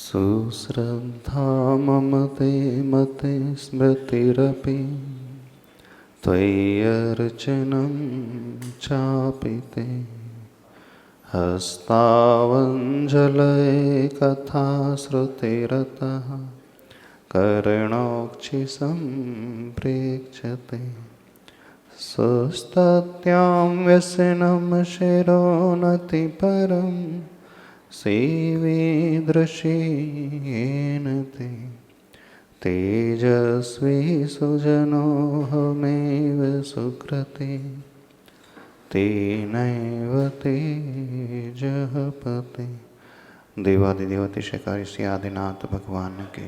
सुश्रद्धा मम ते मते स्मृतिरपि त्वय्यर्चनं चापि ते हस्तावञ्जलये कथा श्रुतिरतः कर्णोक्षि सम्प्रेक्ष्यते सुस्तत्यां व्यसनं शिरोनतिपरं सेवे दृशेन ते तेजस्वी सुजनोऽहमेव सुकृते तेनैव तेजः पते। देवादिदेवते शिकारी श्री आदिनाथ भगवान के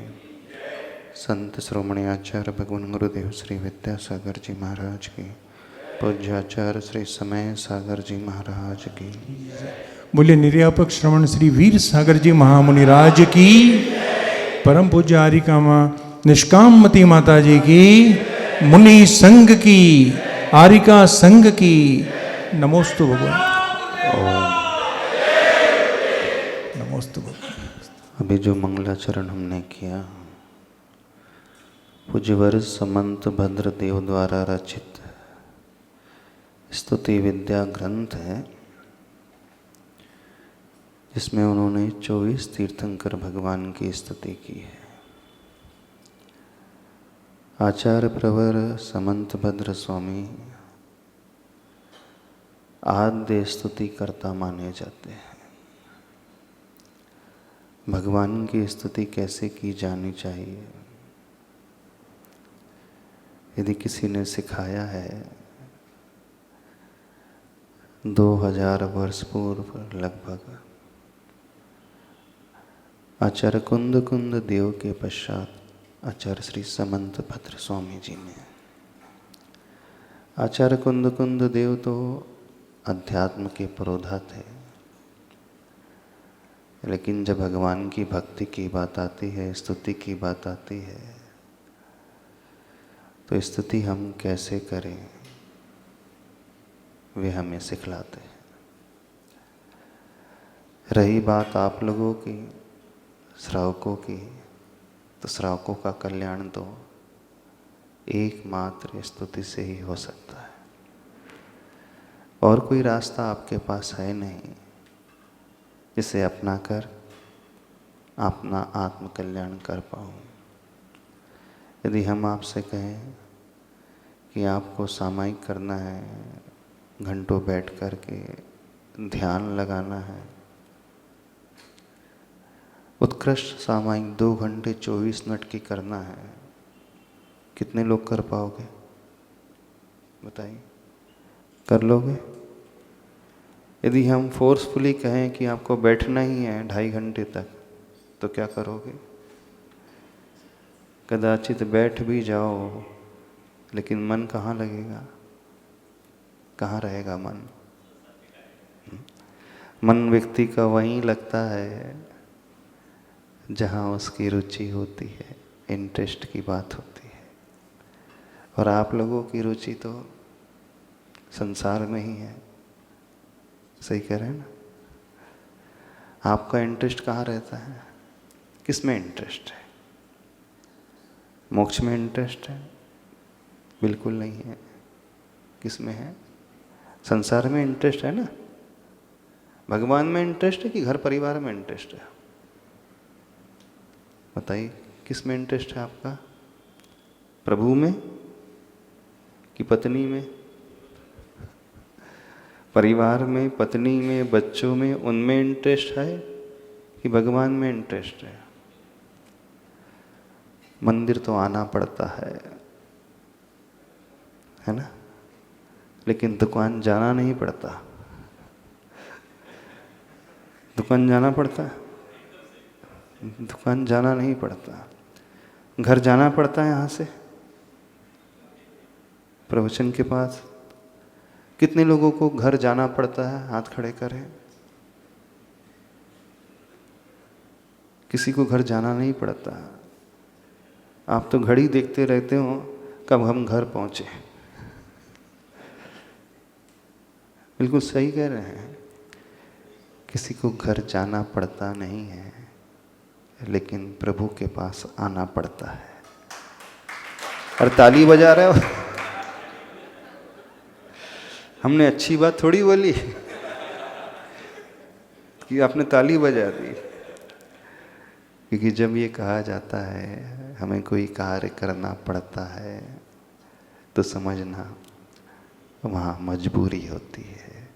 संत श्रोमणी आचार्य भगवान गुरुदेव श्री विद्यासागर जी महाराज की पूज्य आचार्य श्री समय सागर जी महाराज की बोले निर्यापक श्रवण श्री वीर सागर जी महामुनि राज की परम पूज्य आरिकामा निष्कामती माता जी की मुनि संघ की आरिका संघ की नमोस्तु भगवान। नमोस्तु भगवान। अभी जो मंगलाचरण हमने किया पूज्यवर समंत भद्रदेव द्वारा रचित स्तुति विद्या ग्रंथ है, जिसमें उन्होंने 24 तीर्थंकर भगवान की स्तुति की है। आचार्य प्रवर समंत भद्र स्वामी आद्य स्तुति कर्ता माने जाते हैं। भगवान की स्तुति कैसे की जानी चाहिए, यदि किसी ने सिखाया है 2000 वर्ष पूर्व लगभग आचार्य कुंद कुंद देव के पश्चात आचार्य श्री समंत भद्र स्वामी जी ने। आचार्य कुंद कुंद देव तो अध्यात्म के पुरोधा थे, लेकिन जब भगवान की भक्ति की बात आती है, स्तुति की बात आती है, तो स्तुति हम कैसे करें वे हमें सिखलाते हैं। रही बात आप लोगों की, श्रावकों की, तो श्रावकों का कल्याण तो एकमात्र स्तुति से ही हो सकता है, और कोई रास्ता आपके पास है नहीं जिसे अपना कर अपना आत्म कल्याण कर पाऊँ। यदि हम आपसे कहें कि आपको सामायिक करना है, घंटों बैठ कर के ध्यान लगाना है, उत्कृष्ट सामायिक 2 घंटे 24 मिनट की करना है, कितने लोग कर पाओगे बताइए? कर लोगे? यदि हम फोर्सफुली कहें कि आपको बैठना ही है 2.5 घंटे तक, तो क्या करोगे? कदाचित बैठ भी जाओ, लेकिन मन कहाँ लगेगा? कहाँ रहेगा मन? मन व्यक्ति का वहीं लगता है जहाँ उसकी रुचि होती है, इंटरेस्ट की बात होती है। और आप लोगों की रुचि तो संसार में ही है, सही कह रहे हैं ना? आपका इंटरेस्ट कहाँ रहता है? किस में इंटरेस्ट है? मोक्ष में इंटरेस्ट है? बिल्कुल नहीं है। किस में है? संसार में इंटरेस्ट है ना? भगवान में इंटरेस्ट है कि घर परिवार में इंटरेस्ट है? बताइए, किस में इंटरेस्ट है आपका? प्रभु में कि पत्नी में? परिवार में, पत्नी में, बच्चों में, उनमें इंटरेस्ट है कि भगवान में इंटरेस्ट है? मंदिर तो आना पड़ता है ना? लेकिन दुकान जाना नहीं पड़ता। दुकान जाना पड़ता है? दुकान जाना नहीं पड़ता। घर जाना पड़ता है यहाँ से प्रवचन के पास। कितने लोगों को घर जाना पड़ता है? हाथ खड़े करें। किसी को घर जाना नहीं पड़ता। आप तो घड़ी देखते रहते हो कब हम घर पहुंचे। बिल्कुल सही कह रहे हैं, किसी को घर जाना पड़ता नहीं है, लेकिन प्रभु के पास आना पड़ता है। और ताली बजा रहे हो, हमने अच्छी बात थोड़ी बोली कि आपने ताली बजा दी। क्योंकि जब ये कहा जाता है हमें कोई कार्य करना पड़ता है, तो समझना वहाँ मजबूरी होती है,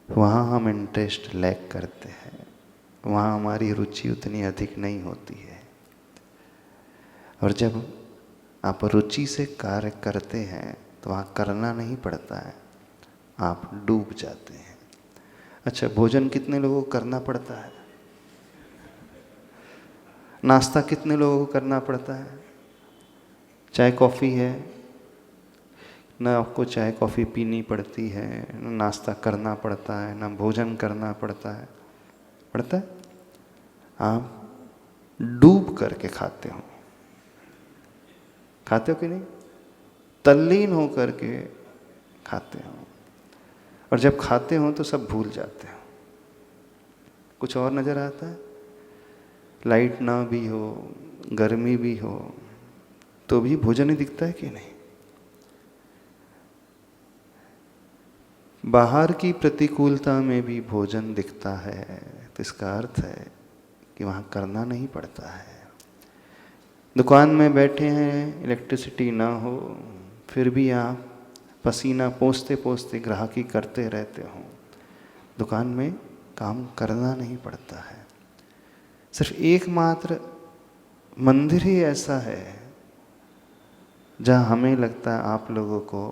वहाँ हम इंटरेस्ट लैक करते हैं, वहाँ हमारी रुचि उतनी अधिक नहीं होती है। और जब आप रुचि से कार्य करते हैं तो वहाँ करना नहीं पड़ता है, आप डूब जाते हैं। अच्छा, भोजन कितने लोगों को करना पड़ता है? नाश्ता कितने लोगों को करना पड़ता है? चाय कॉफ़ी है ना, आपको चाय कॉफ़ी पीनी पड़ती है, ना नाश्ता करना पड़ता है, ना भोजन करना पड़ता है। आप डूब करके खाते हो कि नहीं? तल्लीन हो करके खाते हो। और जब खाते हो तो सब भूल जाते हो, कुछ और नज़र आता है। लाइट ना भी हो, गर्मी भी हो, तो भी भोजन ही दिखता है कि नहीं? बाहर की प्रतिकूलता में भी भोजन दिखता है, तो इसका अर्थ है कि वहाँ करना नहीं पड़ता है। दुकान में बैठे हैं, इलेक्ट्रिसिटी ना हो, फिर भी आप पसीना पोंछते पोंछते ग्राहकी करते रहते हो। दुकान में काम करना नहीं पड़ता है। सिर्फ एकमात्र मंदिर ही ऐसा है जहाँ हमें लगता है आप लोगों को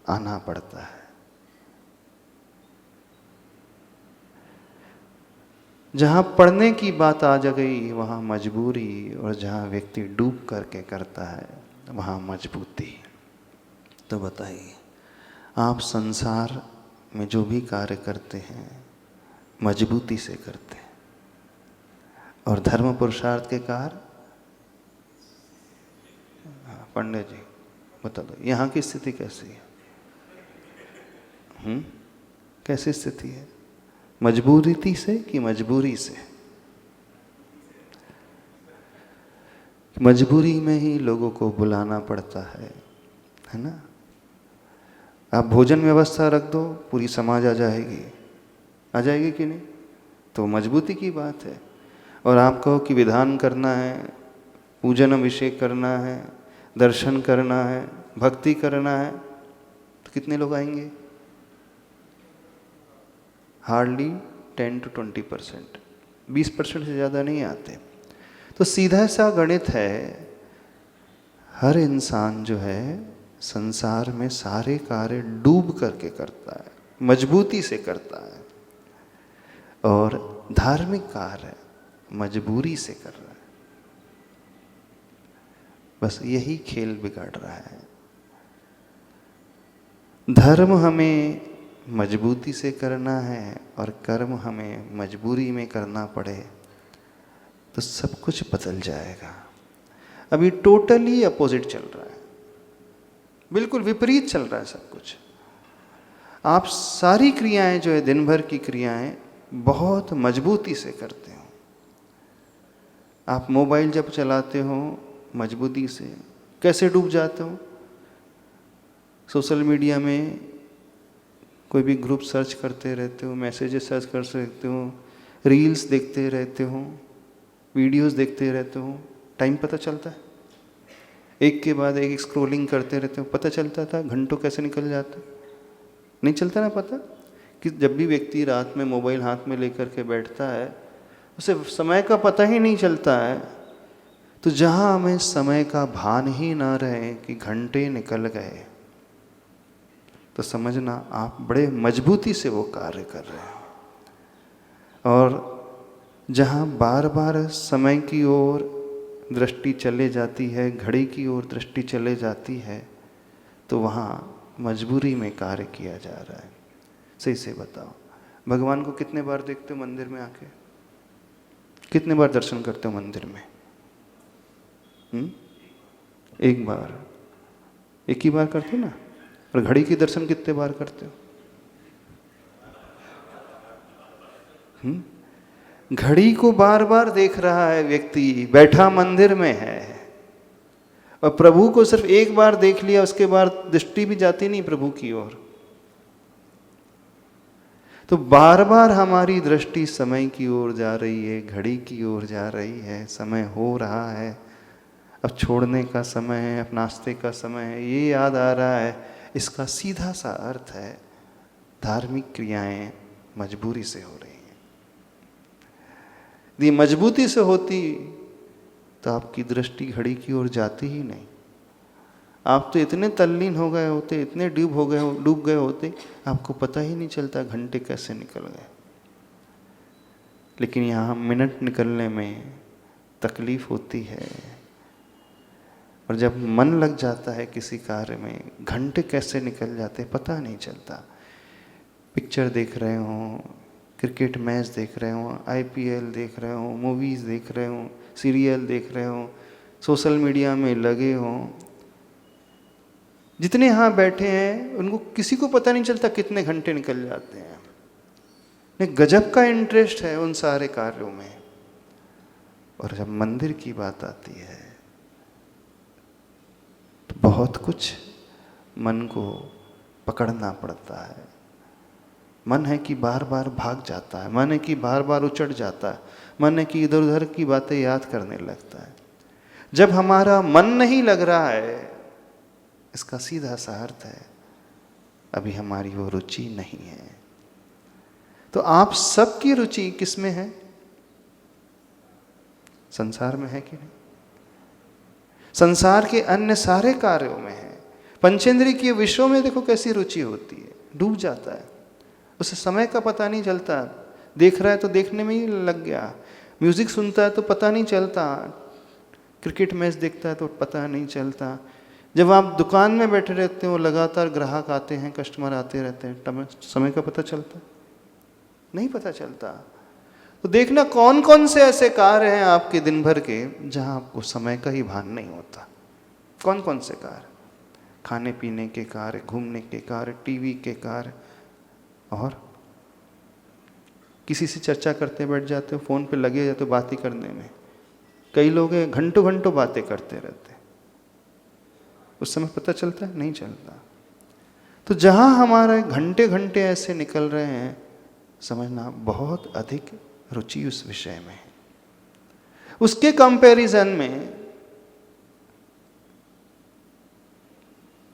आना पड़ता है। जहाँ पढ़ने की बात आ जा गई वहाँ मजबूरी, और जहाँ व्यक्ति डूब करके करता है वहाँ मजबूती। तो बताइए, आप संसार में जो भी कार्य करते हैं मजबूती से करते हैं, और धर्म पुरुषार्थ के कार्य, पंडित जी बता दो यहाँ की स्थिति कैसी है? कैसी स्थिति है? मजबूरी से कि मजबूरी से? मजबूरी में ही लोगों को बुलाना पड़ता है ना? आप भोजन व्यवस्था रख दो, पूरी समाज आ जाएगी कि नहीं? तो मजबूती की बात है। और आप कहो कि विधान करना है, पूजन अभिषेक करना है, दर्शन करना है, भक्ति करना है, तो कितने लोग आएंगे? हार्डली 10 to 20%, 20% से ज़्यादा नहीं आते। तो सीधा सा गणित है, हर इंसान जो है संसार में सारे कार्य डूब करके करता है, मजबूती से करता है, और धार्मिक कार्य मजबूरी से कर रहा है। बस यही खेल बिगाड़ रहा है। धर्म हमें मजबूती से करना है और कर्म हमें मजबूरी में करना पड़े तो सब कुछ बदल जाएगा। अभी टोटली अपोजिट चल रहा है, बिल्कुल विपरीत चल रहा है सब कुछ। आप सारी क्रियाएं जो है, दिन भर की क्रियाएं बहुत मजबूती से करते हो। आप मोबाइल जब चलाते हो मजबूती से, कैसे डूब जाते हो? सोशल मीडिया में कोई भी ग्रुप सर्च करते रहते हो, मैसेजेस सर्च कर सकते हो, रील्स देखते रहते हो, वीडियोस देखते रहते हो, टाइम पता चलता है? एक के बाद एक स्क्रॉलिंग करते रहते हो, पता चलता था घंटों कैसे निकल जाता? नहीं चलता ना पता? कि जब भी व्यक्ति रात में मोबाइल हाथ में लेकर के बैठता है उसे समय का पता ही नहीं चलता है। तो जहाँ हमें समय का भान ही ना रहे कि घंटे निकल गए, तो समझना आप बड़े मजबूती से वो कार्य कर रहे हो। और जहाँ बार बार समय की ओर दृष्टि चले जाती है, घड़ी की ओर दृष्टि चले जाती है, तो वहाँ मजबूरी में कार्य किया जा रहा है। सही से बताओ, भगवान को कितने बार देखते हो मंदिर में आके? कितने बार दर्शन करते हो मंदिर में? एक बार, एक ही बार करते हो ना? और घड़ी के दर्शन कितने बार करते हो? घड़ी को बार बार देख रहा है व्यक्ति, बैठा मंदिर में है, और प्रभु को सिर्फ एक बार देख लिया, उसके बाद दृष्टि भी जाती नहीं प्रभु की ओर। तो बार बार हमारी दृष्टि समय की ओर जा रही है, घड़ी की ओर जा रही है, समय हो रहा है, अब छोड़ने का समय है, अब नाश्ते का समय है, ये याद आ रहा है। इसका सीधा सा अर्थ है धार्मिक क्रियाएं मजबूरी से हो रही हैं। यदि मजबूती से होती तो आपकी दृष्टि घड़ी की ओर जाती ही नहीं। आप तो इतने तल्लीन हो गए होते, इतने डूब गए होते, आपको पता ही नहीं चलता घंटे कैसे निकल गए। लेकिन यहाँ मिनट निकलने में तकलीफ होती है, और जब मन लग जाता है किसी कार्य में, घंटे कैसे निकल जाते पता नहीं चलता। पिक्चर देख रहे हों, क्रिकेट मैच देख रहे हों, IPL देख रहे हों, मूवीज़ देख रहे हों, सीरियल देख रहे हों, सोशल मीडिया में लगे हों, जितने यहाँ बैठे हैं उनको किसी को पता नहीं चलता कितने घंटे निकल जाते हैं। नहीं, गजब का इंटरेस्ट है उन सारे कार्यों में। और जब मंदिर की बात आती है तो बहुत कुछ मन को पकड़ना पड़ता है। मन है कि बार बार भाग जाता है, मन है कि बार बार उचट जाता है, मन है कि इधर उधर की बातें याद करने लगता है। जब हमारा मन नहीं लग रहा है, इसका सीधा सा अर्थ है अभी हमारी वो रुचि नहीं है। तो आप सबकी रुचि किस में है? संसार में है कि नहीं? संसार के अन्य सारे कार्यों में है। पंचेंद्रिय के विषयों में देखो कैसी रुचि होती है, डूब जाता है, उसे समय का पता नहीं चलता। देख रहा है तो देखने में ही लग गया, म्यूजिक सुनता है तो पता नहीं चलता, क्रिकेट मैच देखता है तो पता नहीं चलता। जब आप दुकान में बैठे रहते हो, लगातार ग्राहक आते हैं, कस्टमर आते रहते हैं, समय का पता चलता नहीं, पता चलता। तो देखना कौन कौन से ऐसे कार्य हैं आपके दिन भर के जहां आपको समय का ही भान नहीं होता। कौन कौन से कार्य? खाने पीने के कार्य, घूमने के कार्य, टीवी के कार्य, और किसी से चर्चा करते बैठ जाते हो, फोन पे लगे जाते हो बातें करने में। कई लोग घंटों घंटों बातें करते रहते हैं, उस समय पता चलता है? नहीं चलता। तो जहां हमारे घंटे घंटे ऐसे निकल रहे हैं, समझना बहुत अधिक रुचि उस विषय में है। उसके कंपैरिजन में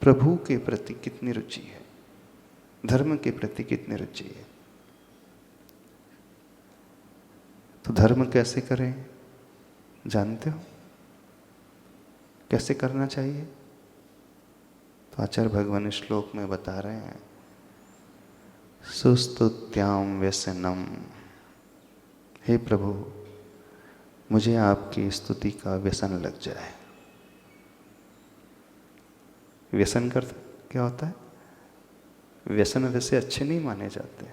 प्रभु के प्रति कितनी रुचि है, धर्म के प्रति कितनी रुचि है। तो धर्म कैसे करें जानते हो? कैसे करना चाहिए? तो आचार्य भगवान इस श्लोक में बता रहे हैं, सुस्तुत्याम व्यसनम। हे प्रभु, मुझे आपकी स्तुति का व्यसन लग जाए। व्यसन कर क्या होता है? व्यसन वैसे अच्छे नहीं माने जाते,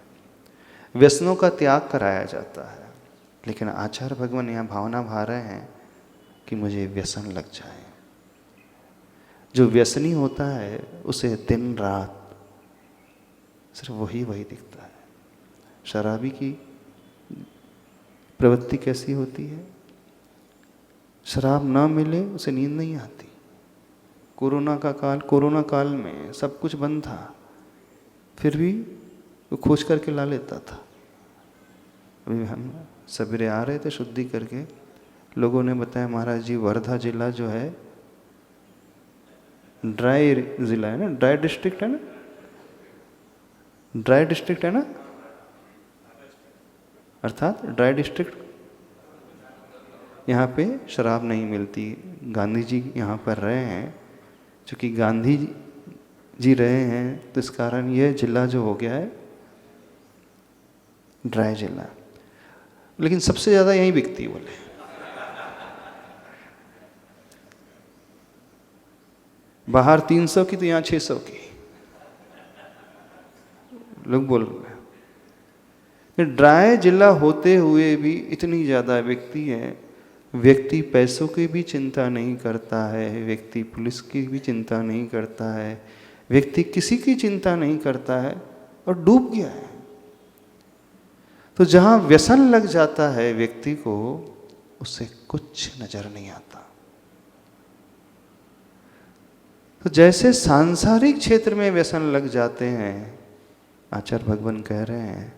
व्यसनों का त्याग कराया जाता है। लेकिन आचार्य भगवान यहाँ भावना भा रहे हैं कि मुझे व्यसन लग जाए। जो व्यसनी होता है उसे दिन रात सिर्फ वही दिखता है। शराबी की प्रवृत्ति कैसी होती है? शराब ना मिले उसे नींद नहीं आती। कोरोना काल में सब कुछ बंद था, फिर भी वो खोज करके ला लेता था। अभी हम सवेरे आ रहे थे शुद्धि करके, लोगों ने बताया महाराज जी वर्धा जिला जो है ड्राई जिला है ना, ड्राई डिस्ट्रिक्ट है ना, ड्राई डिस्ट्रिक्ट है ना, अर्थात ड्राई डिस्ट्रिक्ट, यहाँ पे शराब नहीं मिलती। गांधी जी यहाँ पर रहे हैं, चूँकि गांधी जी रहे हैं तो इस कारण यह जिला जो हो गया है ड्राई जिला। लेकिन सबसे ज़्यादा यहीं बिकती है बोले। बाहर 300 की तो यहाँ 600 की लोग बोल रहे हैं। ड्राई जिला होते हुए भी इतनी ज़्यादा व्यक्ति है। व्यक्ति पैसों की भी चिंता नहीं करता है, व्यक्ति पुलिस की भी चिंता नहीं करता है, व्यक्ति किसी की चिंता नहीं करता है और डूब गया है। तो जहां व्यसन लग जाता है व्यक्ति को, उसे कुछ नजर नहीं आता। तो जैसे सांसारिक क्षेत्र में व्यसन लग जाते हैं, आचार्य भगवान कह रहे हैं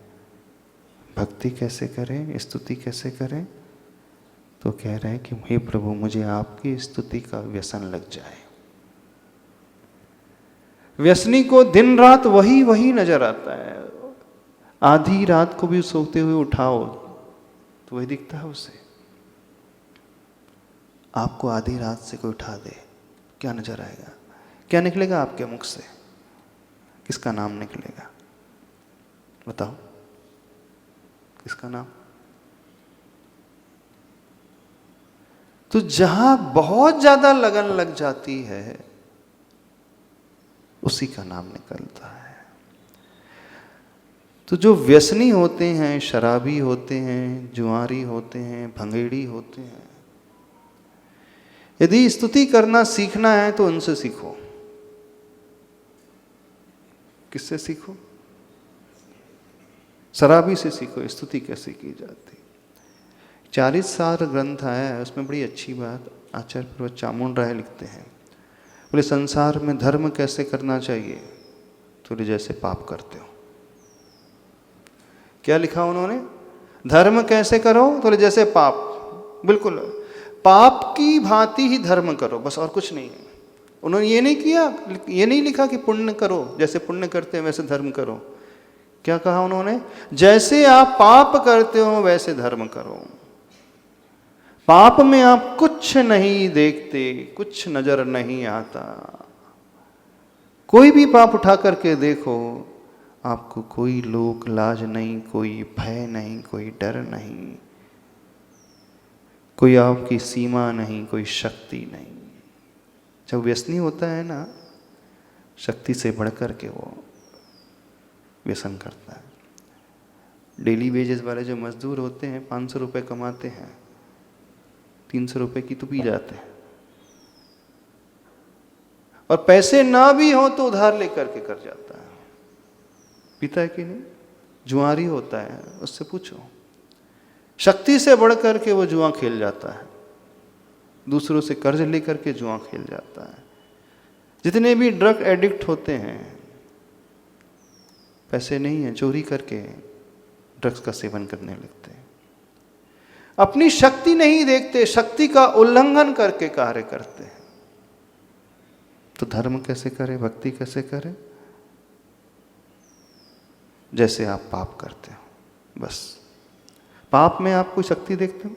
भक्ति कैसे करें, स्तुति कैसे करें? तो कह रहे हैं कि हे प्रभु, मुझे आपकी स्तुति का व्यसन लग जाए। व्यसनी को दिन रात वही वही नजर आता है। आधी रात को भी सोते हुए उठाओ तो वही दिखता है उसे। आपको आधी रात से कोई उठा दे, क्या नजर आएगा? क्या निकलेगा आपके मुख से? किसका नाम निकलेगा? बताओ, किसका नाम? तो जहां बहुत ज्यादा लगन लग जाती है, उसी का नाम निकलता है। तो जो व्यसनी होते हैं, शराबी होते हैं, जुआरी होते हैं, भंगेड़ी होते हैं, यदि स्तुति करना सीखना है तो उनसे सीखो। किससे सीखो? शराबी से सीखो स्तुति कैसे की जाती। चारितसार ग्रंथ है, उसमें बड़ी अच्छी बात आचार्य पर्वत चामुंड राय लिखते हैं। बोले संसार में धर्म कैसे करना चाहिए? तो जैसे पाप करते हो। क्या लिखा उन्होंने? धर्म कैसे करो? तो जैसे पाप। बिल्कुल पाप की भांति ही धर्म करो, बस और कुछ नहीं है। उन्होंने ये नहीं किया, ये नहीं लिखा कि पुण्य करो, जैसे पुण्य करते हैं वैसे धर्म करो। क्या कहा उन्होंने? जैसे आप पाप करते हो वैसे धर्म करो। पाप में आप कुछ नहीं देखते, कुछ नजर नहीं आता। कोई भी पाप उठा करके देखो, आपको कोई लोक लाज नहीं, कोई भय नहीं, कोई डर नहीं, कोई आपकी सीमा नहीं, कोई शक्ति नहीं। जब व्यसनी होता है ना, शक्ति से बढ़कर के वो व्यसन करता है। डेली वेजेस वाले जो मजदूर होते हैं, 500 रुपये कमाते हैं, 300 रुपये की तो पी जाते हैं, और पैसे ना भी हो तो उधार लेकर के कर जाता है। पीता है कि नहीं? जुआरी होता है, उससे पूछो। शक्ति से बढ़कर के वो जुआ खेल जाता है, दूसरों से कर्ज लेकर के जुआ खेल जाता है। जितने भी ड्रग एडिक्ट होते हैं, पैसे नहीं है, चोरी करके ड्रग्स का सेवन करने लगते हैं। अपनी शक्ति नहीं देखते, शक्ति का उल्लंघन करके कार्य करते हैं। तो धर्म कैसे करें, भक्ति कैसे करें? जैसे आप पाप करते हो, बस। पाप में आप कोई शक्ति देखते हो?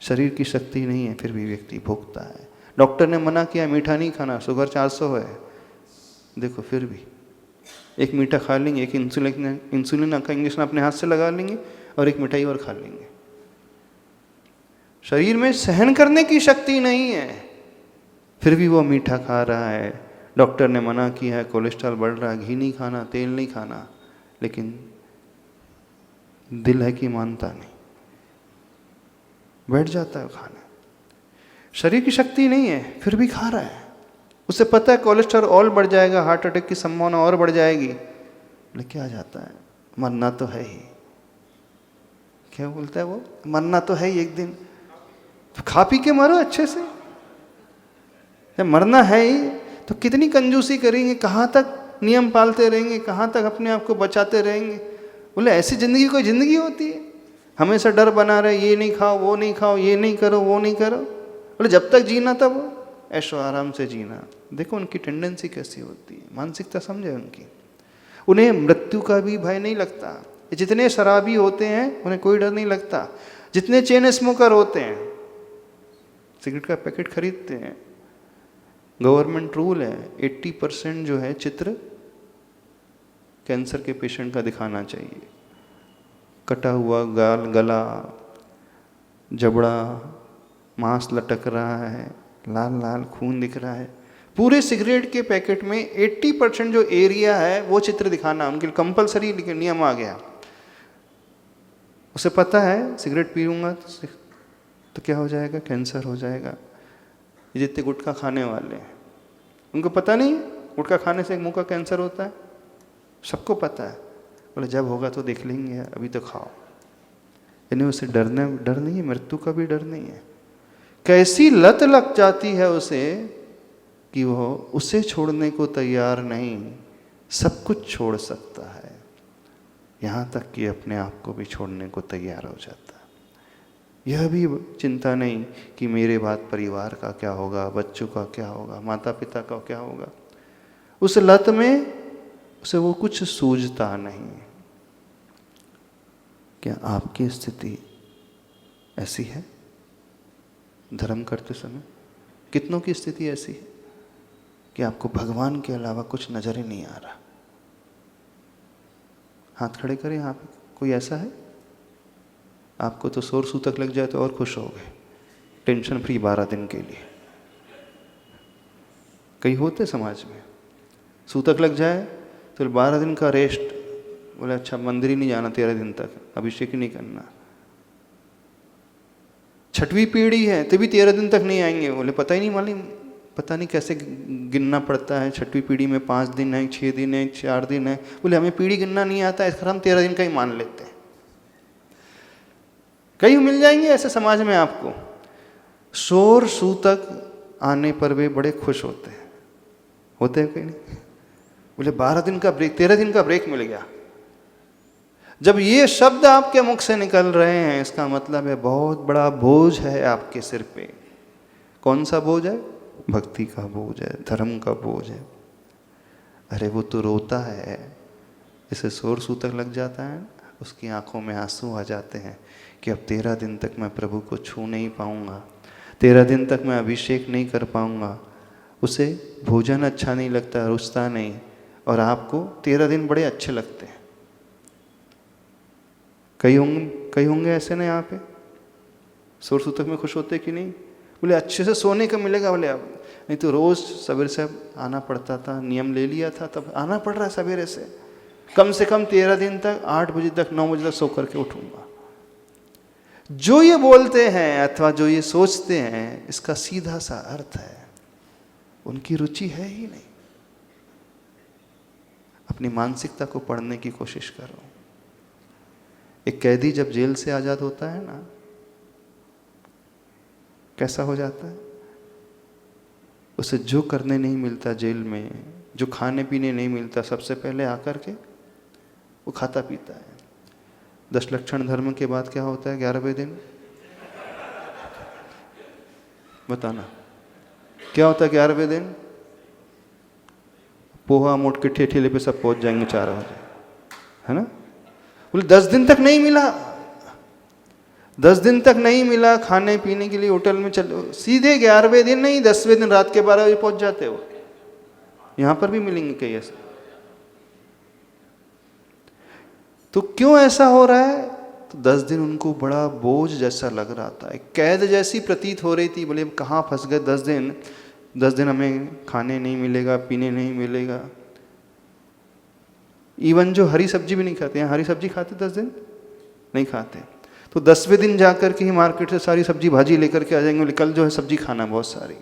शरीर की शक्ति नहीं है, फिर भी व्यक्ति भोगता है। डॉक्टर ने मना किया मीठा नहीं खाना, शुगर 400 है, देखो फिर भी एक मीठा खा लेंगे, एक इंसुलिन का इंजेक्शन अपने हाथ से लगा लेंगे, और एक मिठाई और खा लेंगे। शरीर में सहन करने की शक्ति नहीं है, फिर भी वो मीठा खा रहा है। डॉक्टर ने मना किया है, कोलेस्ट्रॉल बढ़ रहा है, घी नहीं खाना, तेल नहीं खाना, लेकिन दिल है कि मानता नहीं, बैठ जाता है खाने। शरीर की शक्ति नहीं है, फिर भी खा रहा है। उसे पता है कोलेस्ट्रॉल और बढ़ जाएगा, हार्ट अटैक की संभावना और बढ़ जाएगी, लेकिन क्या जाता है, मरना तो है ही। क्या बोलता है वो? मरना तो है ही एक दिन, तो खा पी के मरो अच्छे से। जब मरना है ही तो कितनी कंजूसी करेंगे, कहाँ तक नियम पालते रहेंगे, कहाँ तक अपने आप को बचाते रहेंगे? बोले ऐसी जिंदगी कोई जिंदगी होती है? हमेशा डर बना रहे, ये नहीं खाओ, वो नहीं खाओ, ये नहीं करो, वो नहीं करो। बोले जब तक जीना तब ऐशो आराम से जीना। देखो उनकी टेंडेंसी कैसी होती है, मानसिकता समझे उनकी। उन्हें मृत्यु का भी भय नहीं लगता। जितने शराबी होते हैं उन्हें कोई डर नहीं लगता। जितने चेन स्मोकर होते हैं, सिगरेट का पैकेट खरीदते हैं, गवर्नमेंट रूल है 80% जो है चित्र कैंसर के पेशेंट का दिखाना चाहिए। कटा हुआ गाल, गला, जबड़ा, मांस लटक रहा है, लाल लाल खून दिख रहा है। पूरे सिगरेट के पैकेट में 80% जो एरिया है वो चित्र दिखाना उनके लिए कंपलसरी नियम आ गया। उसे पता है सिगरेट पीऊँगा तो क्या हो जाएगा, कैंसर हो जाएगा। ये जितने गुटखा खाने वाले हैं उनको पता नहीं गुटखा खाने से मुंह का कैंसर होता है, सबको पता है। बोले जब होगा तो देख लेंगे, अभी तो खाओ। यानी उसे डर नहीं है, मृत्यु का भी डर नहीं है। कैसी लत लग जाती है उसे कि वो उसे छोड़ने को तैयार नहीं, सब कुछ छोड़ सकता है, यहाँ तक कि अपने आप को भी छोड़ने को तैयार हो जाता है। यह भी चिंता नहीं कि मेरे बाद परिवार का क्या होगा, बच्चों का क्या होगा, माता पिता का क्या होगा। उस लत में उसे वो कुछ सूझता नहीं। क्या आपकी स्थिति ऐसी है? धर्म करते समय कितनों की स्थिति ऐसी है कि आपको भगवान के अलावा कुछ नजर ही नहीं आ रहा? हाथ खड़े करें यहाँ पे, कोई ऐसा है? आपको तो शोर सूतक लग जाए तो और खुश हो गए, टेंशन फ्री 12 दिन के लिए। कई होते समाज में, सूतक लग जाए तो 12 दिन का रेस्ट, बोले अच्छा मंदिर ही नहीं जाना 13 दिन तक, अभिषेक ही नहीं करना। छठवीं पीढ़ी है तो भी 13 दिन तक नहीं आएंगे, बोले पता ही नहीं मालूम, पता नहीं कैसे गिनना पड़ता है। छठवीं पीढ़ी में 5 दिन है, 6 दिन है, 4 दिन है। बोले हमें पीढ़ी गिनना नहीं आता है, हम 13 दिन का ही मान लेते हैं। कई मिल जाएंगे ऐसे समाज में आपको। शोर सूतक आने पर वे बड़े खुश होते हैं, होते हैं कहीं नहीं? बोले 12 दिन का ब्रेक, 13 दिन का ब्रेक मिल गया। जब ये शब्द आपके मुख से निकल रहे हैं, इसका मतलब है बहुत बड़ा बोझ है आपके सिर पे। कौन सा बोझ है? भक्ति का बोझ है, धर्म का बोझ है। अरे वो तो रोता है, इसे शोर सूतक लग जाता है, उसकी आंखों में आंसू आ जाते हैं कि अब 13 दिन तक मैं प्रभु को छू नहीं पाऊंगा, 13 दिन तक मैं अभिषेक नहीं कर पाऊंगा। उसे भोजन अच्छा नहीं लगता, रुचता नहीं, और आपको 13 दिन बड़े अच्छे लगते हैं। कई होंगे ऐसे ना यहाँ पे, शोर सूतक में खुश होते कि नहीं? बोले अच्छे से सोने का मिलेगा, बोले अब नहीं तो रोज सवेरे से आना पड़ता था, नियम ले लिया था, तब आना पड़ रहा है सवेरे से कम 13 दिन तक 8 बजे तक 9 बजे तक सो करके उठूंगा। जो ये बोलते हैं अथवा जो ये सोचते हैं, इसका सीधा सा अर्थ है उनकी रुचि है ही नहीं। अपनी मानसिकता को पढ़ने की कोशिश करो। एक कैदी जब जेल से आजाद होता है ना, कैसा हो जाता है? उसे जो करने नहीं मिलता जेल में, जो खाने पीने नहीं मिलता, सबसे पहले आकर के वो खाता पीता है। 10 लक्षण धर्म के बाद क्या होता है 11वें दिन? बताना क्या होता है 11वें दिन? पोहा मोट के ठेले पे सब पहुंच जाएंगे 4 बजे, है ना? बोले 10 दिन तक नहीं मिला, 10 दिन तक नहीं मिला खाने पीने के लिए होटल में, चलो सीधे 11वें दिन नहीं 10वें दिन रात के 12 बजे पहुंच जाते हो। यहां पर भी मिलेंगे कई ऐसे। तो क्यों ऐसा हो रहा है? तो 10 दिन उनको बड़ा बोझ जैसा लग रहा था, एक कैद जैसी प्रतीत हो रही थी। बोले कहाँ फंस गए 10 दिन हमें खाने नहीं मिलेगा, पीने नहीं मिलेगा। इवन जो हरी सब्जी भी नहीं खाते हैं, हरी सब्जी खाते 10 दिन नहीं खाते, तो 10वें दिन जाकर के ही मार्केट से सारी सब्जी भाजी लेकर के आ जाएंगे। बोले कल जो है सब्जी खाना बहुत सारी।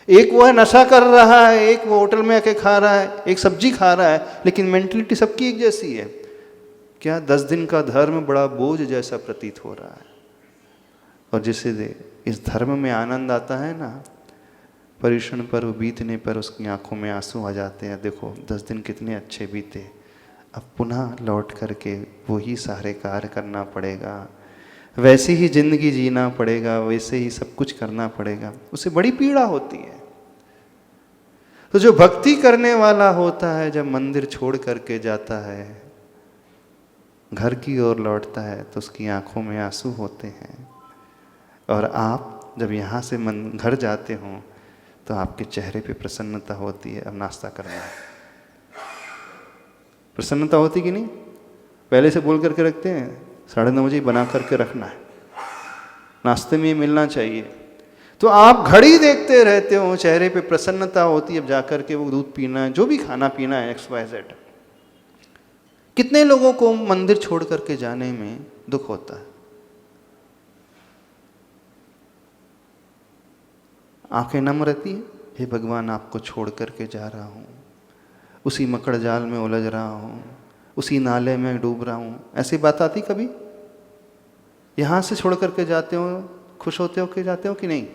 एक वो है नशा कर रहा है, एक वो होटल में आके खा रहा है, एक सब्जी खा रहा है, लेकिन मेंटलिटी सबकी एक जैसी है। क्या 10 दिन का धर्म बड़ा बोझ जैसा प्रतीत हो रहा है। और जिसे इस धर्म में आनंद आता है ना, परिश्रम पर बीतने पर उसकी आंखों में आंसू आ जाते हैं। देखो 10 दिन कितने अच्छे बीते, अब पुनः लौट करके वही सारे कार्य करना पड़ेगा, वैसे ही जिंदगी जीना पड़ेगा, वैसे ही सब कुछ करना पड़ेगा। उसे बड़ी पीड़ा होती है। तो जो भक्ति करने वाला होता है, जब मंदिर छोड़ करके जाता है, घर की ओर लौटता है, तो उसकी आंखों में आंसू होते हैं। और आप जब यहाँ से घर जाते हो तो आपके चेहरे पे प्रसन्नता होती है। अब नाश्ता करना है, प्रसन्नता होती कि नहीं? पहले से बोल करके रखते हैं, 9:30 बजे बना करके रखना है, नाश्ते में ये मिलना चाहिए। तो आप घड़ी देखते रहते हो, चेहरे पे प्रसन्नता होती है। अब जाकर के वो दूध पीना है, जो भी खाना पीना है, XYZ। कितने लोगों को मंदिर छोड़ करके जाने में दुख होता है। आंखें नम रहती है, हे भगवान आपको छोड़ करके जा रहा हूँ, उसी मकड़ जाल में उलझ रहा हूँ, उसी नाले में डूब रहा हूं। ऐसी बात आती कभी? यहां से छोड़ करके जाते हो, खुश होते हो कि जाते हो कि नहीं?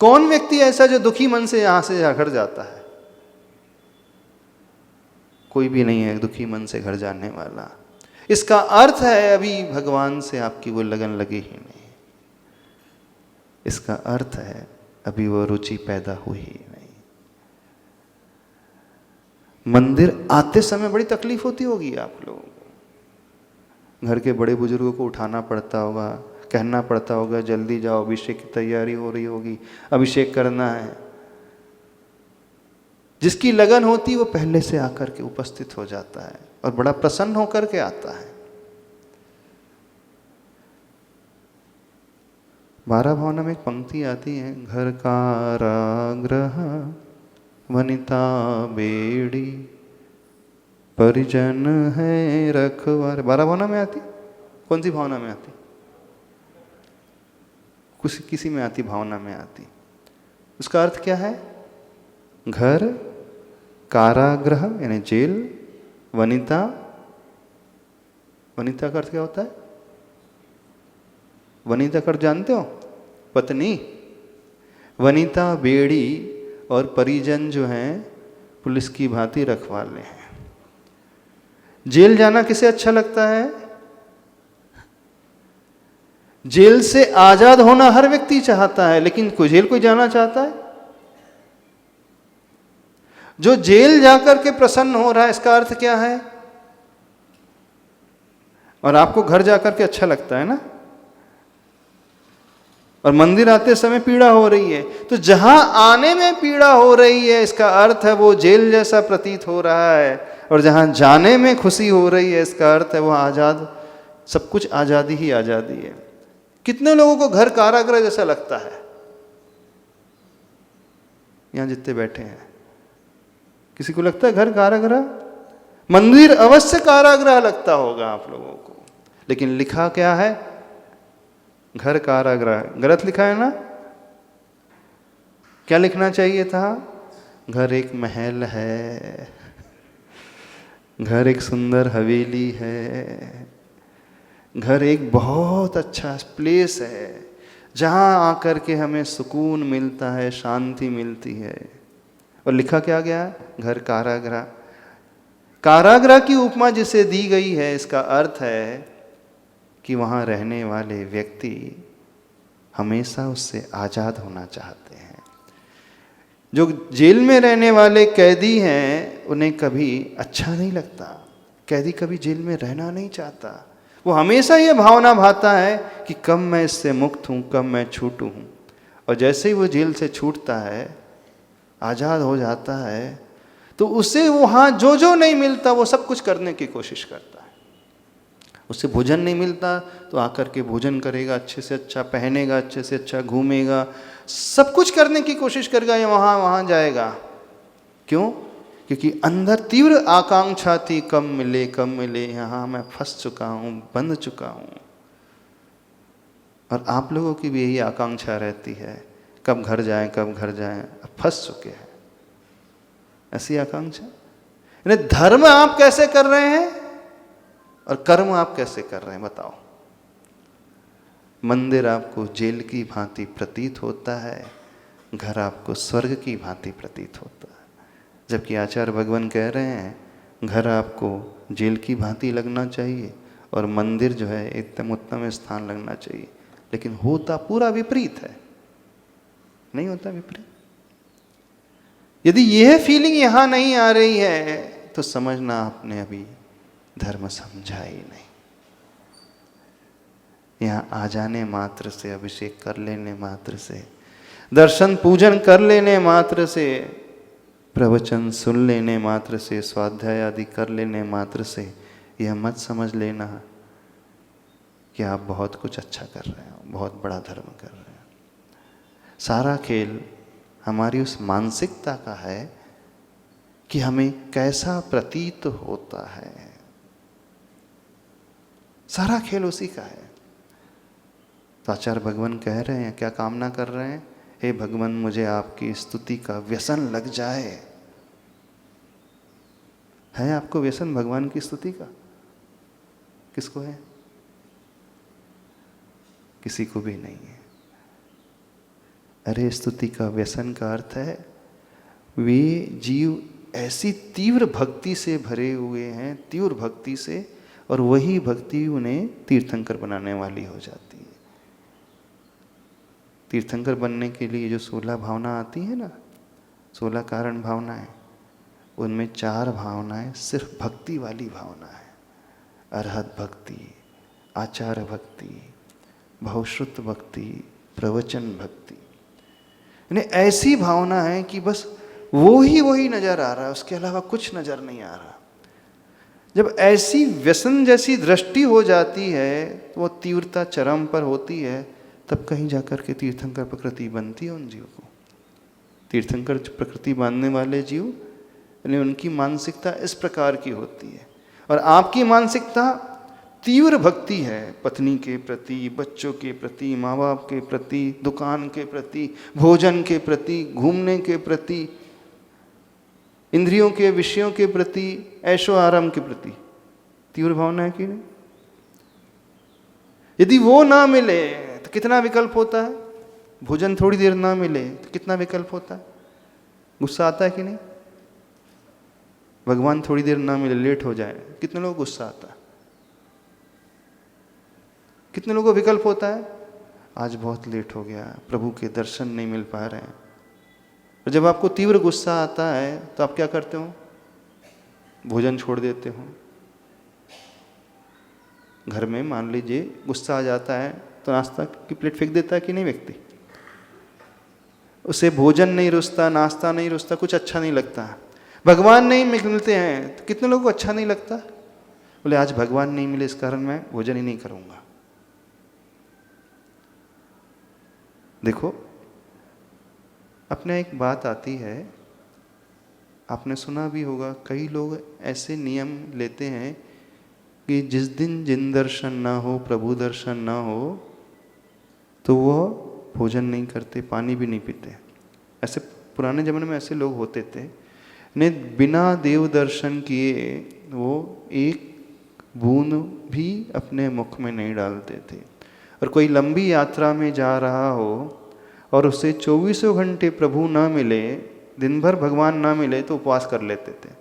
कौन व्यक्ति ऐसा जो दुखी मन से यहां से घर जाता है? कोई भी नहीं है दुखी मन से घर जाने वाला। इसका अर्थ है अभी भगवान से आपकी वो लगन लगी ही नहीं। इसका अर्थ है अभी वो रुचि पैदा हुई ही नहीं। मंदिर आते समय बड़ी तकलीफ होती होगी आप लोगों को। घर के बड़े बुजुर्गों को उठाना पड़ता होगा, कहना पड़ता होगा जल्दी जाओ, अभिषेक की तैयारी हो रही होगी, अभिषेक करना है। जिसकी लगन होती वो पहले से आकर के उपस्थित हो जाता है और बड़ा प्रसन्न होकर के आता है। 12 भावना में एक पंक्ति आती है, घर कारागृह वनिता बेड़ी परिजन है रखवारे। 12 भावना में आती? कौन सी भावना में आती? किसी में आती, भावना में आती। उसका अर्थ क्या है? घर, कारागृह यानी जेल, वनिता, वनिता का अर्थ क्या होता है? वनिता का अर्थ जानते हो? पत्नी। वनिता बेड़ी और परिजन जो हैं पुलिस की भांति रखवाले हैं। जेल जाना किसे अच्छा लगता है? जेल से आजाद होना हर व्यक्ति चाहता है, लेकिन कोई जेल कोई जाना चाहता है? जो जेल जाकर के प्रसन्न हो रहा है, इसका अर्थ क्या है? और आपको घर जाकर के अच्छा लगता है ना? और मंदिर आते समय पीड़ा हो रही है, तो जहां आने में पीड़ा हो रही है इसका अर्थ है वो जेल जैसा प्रतीत हो रहा है, और जहां जाने में खुशी हो रही है इसका अर्थ है वो आजाद, सब कुछ आजादी ही आजादी है। कितने लोगों को घर कारागृह जैसा लगता है? यहां जितने बैठे हैं किसी को लगता है घर कारागृह? मंदिर अवश्य कारागृह लगता होगा आप लोगों को, लेकिन लिखा क्या है? घर कारागृह। गलत लिखा है ना? क्या लिखना चाहिए था? घर एक महल है, घर एक सुंदर हवेली है, घर एक बहुत अच्छा प्लेस है जहां आकर के हमें सुकून मिलता है, शांति मिलती है। और लिखा क्या गया? घर कारागृह। कारागृह की उपमा जिसे दी गई है इसका अर्थ है कि वहाँ रहने वाले व्यक्ति हमेशा उससे आज़ाद होना चाहते हैं। जो जेल में रहने वाले कैदी हैं उन्हें कभी अच्छा नहीं लगता, कैदी कभी जेल में रहना नहीं चाहता। वो हमेशा ये भावना भाता है कि कब मैं इससे मुक्त हूँ, कब मैं छूटूँ हूँ। और जैसे ही वो जेल से छूटता है, आज़ाद हो जाता है, तो उसे वहाँ जो जो नहीं मिलता वो सब कुछ करने की कोशिश करता है। उससे भोजन नहीं मिलता तो आकर के भोजन करेगा, अच्छे से अच्छा पहनेगा, अच्छे से अच्छा घूमेगा, सब कुछ करने की कोशिश करेगा, या वहाँ जाएगा। क्यों? क्योंकि अंदर तीव्र आकांक्षा थी, कब मिले, यहाँ मैं फंस चुका हूँ, बंध चुका हूँ। और आप लोगों की भी यही आकांक्षा रहती है, कब घर जाएं, कब घर जाएं, अब फंस चुके हैं, ऐसी आकांक्षा। यानी धर्म आप कैसे कर रहे हैं और कर्म आप कैसे कर रहे हैं, बताओ। मंदिर आपको जेल की भांति प्रतीत होता है, घर आपको स्वर्ग की भांति प्रतीत होता है। जबकि आचार्य भगवान कह रहे हैं घर आपको जेल की भांति लगना चाहिए और मंदिर जो है एकदम उत्तम स्थान लगना चाहिए। लेकिन होता पूरा विपरीत है, नहीं होता विपरीत। यदि यह फीलिंग यहां नहीं आ रही है तो समझना आपने अभी धर्म समझा ही नहीं। यहाँ आ जाने मात्र से, अभिषेक कर लेने मात्र से, दर्शन पूजन कर लेने मात्र से, प्रवचन सुन लेने मात्र से, स्वाध्याय आदि कर लेने मात्र से यह मत समझ लेना कि आप बहुत कुछ अच्छा कर रहे हो, बहुत बड़ा धर्म कर रहे हो। सारा खेल हमारी उस मानसिकता का है कि हमें कैसा प्रतीत होता है, सारा खेल उसी का है। तो आचार्य भगवान कह रहे हैं, क्या कामना कर रहे हैं? हे भगवान, मुझे आपकी स्तुति का व्यसन लग जाए, है आपको व्यसन भगवान की स्तुति का? किसको है? किसी को भी नहीं है। अरे स्तुति का व्यसन का अर्थ है वे जीव ऐसी तीव्र भक्ति से भरे हुए हैं, तीव्र भक्ति से, और वही भक्ति उन्हें तीर्थंकर बनाने वाली हो जाती है। तीर्थंकर बनने के लिए जो 16 भावना आती है ना, 16 कारण भावनाएं, उनमें 4 भावनाएं सिर्फ भक्ति वाली भावना है। अरहत भक्ति, आचार भक्ति, भावश्रुत भक्ति, प्रवचन भक्ति। यानी ऐसी भावना है कि बस वो ही नजर आ रहा है, उसके अलावा कुछ नजर नहीं आ रहा। जब ऐसी व्यसन जैसी दृष्टि हो जाती है तो वो तीव्रता चरम पर होती है, तब कहीं जाकर के तीर्थंकर प्रकृति बनती है उन जीव को। तीर्थंकर प्रकृति बांधने वाले जीव, यानी उनकी मानसिकता इस प्रकार की होती है। और आपकी मानसिकता तीव्र भक्ति है, पत्नी के प्रति, बच्चों के प्रति, माँ बाप के प्रति, दुकान के प्रति, भोजन के प्रति, घूमने के प्रति, इंद्रियों के विषयों के प्रति, ऐशो आराम के प्रति तीव्र भावना है कि नहीं? यदि वो ना मिले तो कितना विकल्प होता है? भोजन थोड़ी देर ना मिले तो कितना विकल्प होता है? गुस्सा आता है कि नहीं? भगवान थोड़ी देर ना मिले, लेट हो जाए, कितने लोग गुस्सा आता है? कितने लोगों को विकल्प होता है? आज बहुत लेट हो गया, प्रभु के दर्शन नहीं मिल पा रहे हैं। और जब आपको तीव्र गुस्सा आता है तो आप क्या करते हो? भोजन छोड़ देते हो। घर में मान लीजिए गुस्सा आ जाता है तो नाश्ता की प्लेट फेंक देता है कि नहीं व्यक्ति? उसे भोजन नहीं रुचता, नाश्ता नहीं रुचता, कुछ अच्छा नहीं लगता। भगवान नहीं मिलते हैं तो कितने लोगों को अच्छा नहीं लगता? बोले आज भगवान नहीं मिले, इस कारण मैं भोजन ही नहीं करूंगा। देखो, अपने एक बात आती है, आपने सुना भी होगा, कई लोग ऐसे नियम लेते हैं कि जिस दिन जिन दर्शन ना हो, प्रभु दर्शन ना हो, तो वो भोजन नहीं करते, पानी भी नहीं पीते। ऐसे पुराने ज़माने में ऐसे लोग होते थे, ने बिना देव दर्शन किए वो एक बूंद भी अपने मुख में नहीं डालते थे। और कोई लंबी यात्रा में जा रहा हो और उसे 24 घंटे प्रभु ना मिले, दिन भर भगवान ना मिले, तो उपवास कर लेते थे।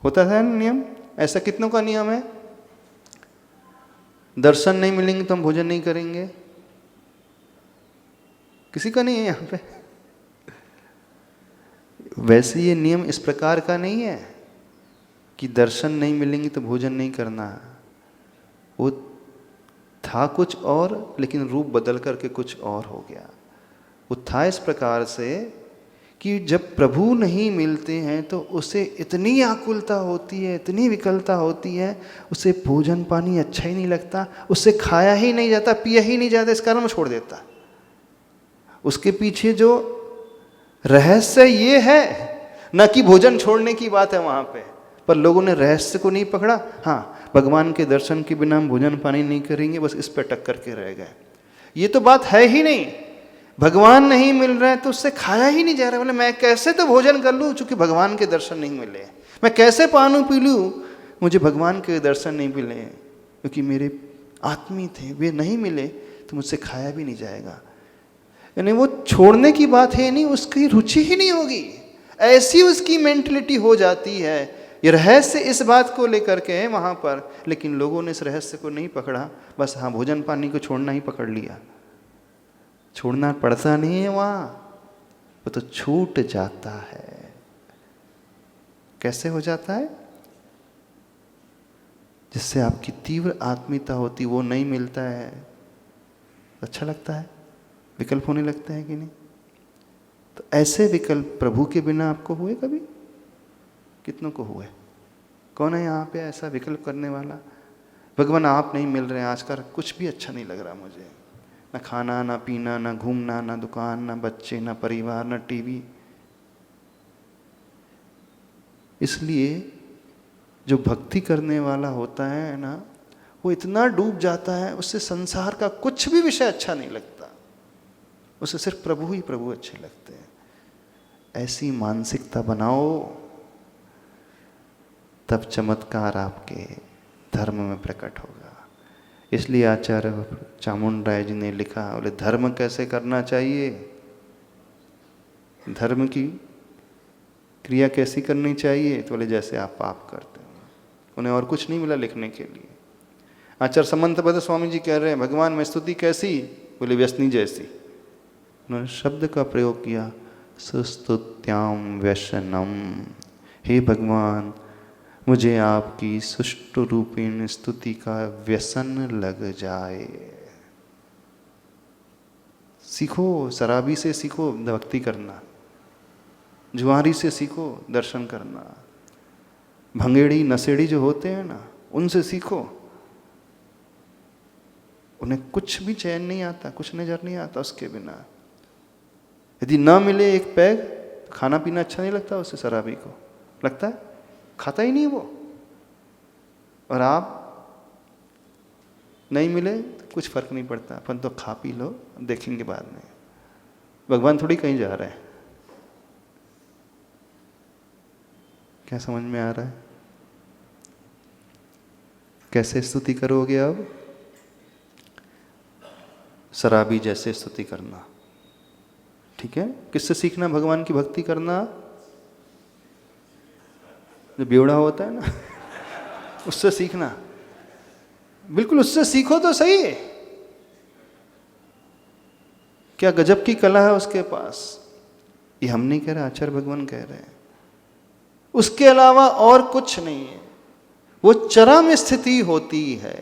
होता था ना नियम? ऐसा कितनों का नियम है? दर्शन नहीं मिलेंगे तो हम भोजन नहीं करेंगे। किसी का नहीं है यहाँ पे। वैसे ये नियम इस प्रकार का नहीं है कि दर्शन नहीं मिलेंगे तो भोजन नहीं करना। वो था कुछ और, लेकिन रूप बदल करके कुछ और हो गया। वो था इस प्रकार से कि जब प्रभु नहीं मिलते हैं तो उसे इतनी आकुलता होती है, इतनी विकलता होती है, उसे भोजन पानी अच्छा ही नहीं लगता, उससे खाया ही नहीं जाता, पिया ही नहीं जाता, इस कारण वो छोड़ देता। उसके पीछे जो रहस्य ये है, न कि भोजन छोड़ने की बात है वहाँ पे, पर लोगों ने रहस्य को नहीं पकड़ा। हाँ, भगवान के दर्शन के बिना हम भोजन पानी नहीं करेंगे, बस इस पे टक्कर के रह गए। ये तो बात है ही नहीं। भगवान नहीं मिल रहा है तो उससे खाया ही नहीं जा रहा है। बोले मैं कैसे तो भोजन कर लूँ चूंकि भगवान के दर्शन नहीं मिले, मैं कैसे पानी पी लूँ, मुझे भगवान के दर्शन नहीं मिले, क्योंकि मेरे आत्मी थे, वे नहीं मिले तो मुझसे खाया भी नहीं जाएगा। यानी वो छोड़ने की बात है नहीं, उसकी रुचि ही नहीं होगी, ऐसी उसकी मेंटलिटी हो जाती है। ये रहस्य इस बात को लेकर के है वहाँ पर, लेकिन लोगों ने इस रहस्य को नहीं पकड़ा। बस हाँ, भोजन पानी को छोड़ना ही पकड़ लिया। छोड़ना पड़ता नहीं है वहाँ, वो तो छूट जाता है। कैसे हो जाता है? जिससे आपकी तीव्र आत्मीयता होती, वो नहीं मिलता है, अच्छा लगता है, विकल्प होने लगता है कि नहीं? तो ऐसे विकल्प प्रभु के बिना आपको हुए कभी? कितनों को हुए? कौन है यहाँ पे ऐसा विकल्प करने वाला? भगवान आप नहीं मिल रहे हैं, आज का कुछ भी अच्छा नहीं लग रहा मुझे, ना खाना, ना पीना, ना घूमना, ना दुकान, ना बच्चे, ना परिवार, ना टीवी। इसलिए जो भक्ति करने वाला होता है ना, वो इतना डूब जाता है, उससे संसार का कुछ भी विषय अच्छा नहीं लगता, उसे सिर्फ प्रभु ही प्रभु अच्छे लगते हैं। ऐसी मानसिकता बनाओ तब चमत्कार आपके धर्म में प्रकट होगा। इसलिए आचार्य चामुंड राय जी ने लिखा, बोले धर्म कैसे करना चाहिए, धर्म की क्रिया कैसी करनी चाहिए, तो बोले जैसे आप पाप करते हो। उन्हें और कुछ नहीं मिला लिखने के लिए। आचार्य समंतपद स्वामी जी कह रहे हैं भगवान में स्तुति कैसी, बोले व्यसनी जैसी। उन्होंने शब्द का प्रयोग किया, सुस्तुत्याम व्यसनम। हे भगवान, मुझे आपकी सुष्टु रूपीण स्तुति का व्यसन लग जाए। सीखो, शराबी से सीखो भक्ति करना, जुआरी से सीखो दर्शन करना, भंगेड़ी नशेड़ी जो होते हैं ना, उनसे सीखो। उन्हें कुछ भी चैन नहीं आता, कुछ नजर नहीं आता उसके बिना। यदि ना मिले एक पैग, तो खाना पीना अच्छा नहीं लगता उसे, शराबी को लगता है, खाता ही नहीं वो। और आप नहीं मिले तो कुछ फर्क नहीं पड़ता, अपन तो खा पी लो, देखेंगे बाद में। भगवान थोड़ी कहीं जा रहे हैं। क्या समझ में आ रहा है? कैसे स्तुति करोगे अब? शराबी जैसे स्तुति करना, ठीक है? किससे सीखना भगवान की भक्ति करना? जो बेवड़ा होता है ना उससे सीखना, बिल्कुल उससे सीखो तो सही। क्या गजब की कला है उसके पास। ये हम नहीं कह रहे, आचार्य भगवान कह रहे हैं। उसके अलावा और कुछ नहीं है, वो चरम स्थिति होती है।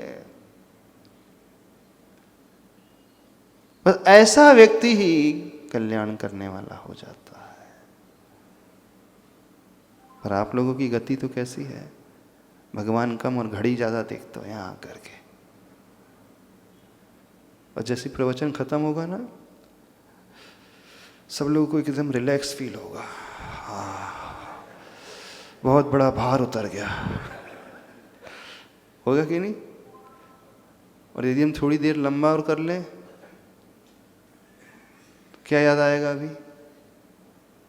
बस ऐसा व्यक्ति ही कल्याण करने वाला हो जाता है। पर आप लोगों की गति तो कैसी है, भगवान कम और घड़ी ज्यादा देखते हो यहां आकर के। और जैसे प्रवचन खत्म होगा ना, सब लोगों को एकदम रिलैक्स फील होगा, बहुत बड़ा भार उतर गया, होगा कि नहीं? और यदि हम थोड़ी देर लंबा और कर लें, तो क्या याद आएगा अभी?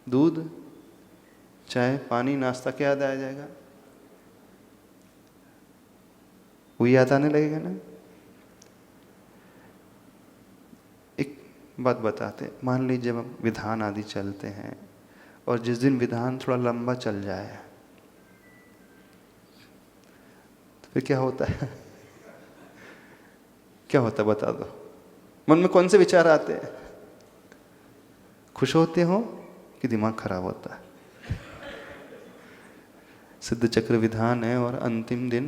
दूध, चाय, पानी, नाश्ता, क्या याद आ जाएगा? वो याद आने लगेगा ना। एक बात बताते, मान लीजिए जब हम विधान आदि चलते हैं और जिस दिन विधान थोड़ा लंबा चल जाए तो फिर क्या होता है? क्या होता है बता दो। मन में कौन से विचार आते हैं? खुश होते हो कि दिमाग खराब होता है? सिद्ध चक्र विधान है और अंतिम दिन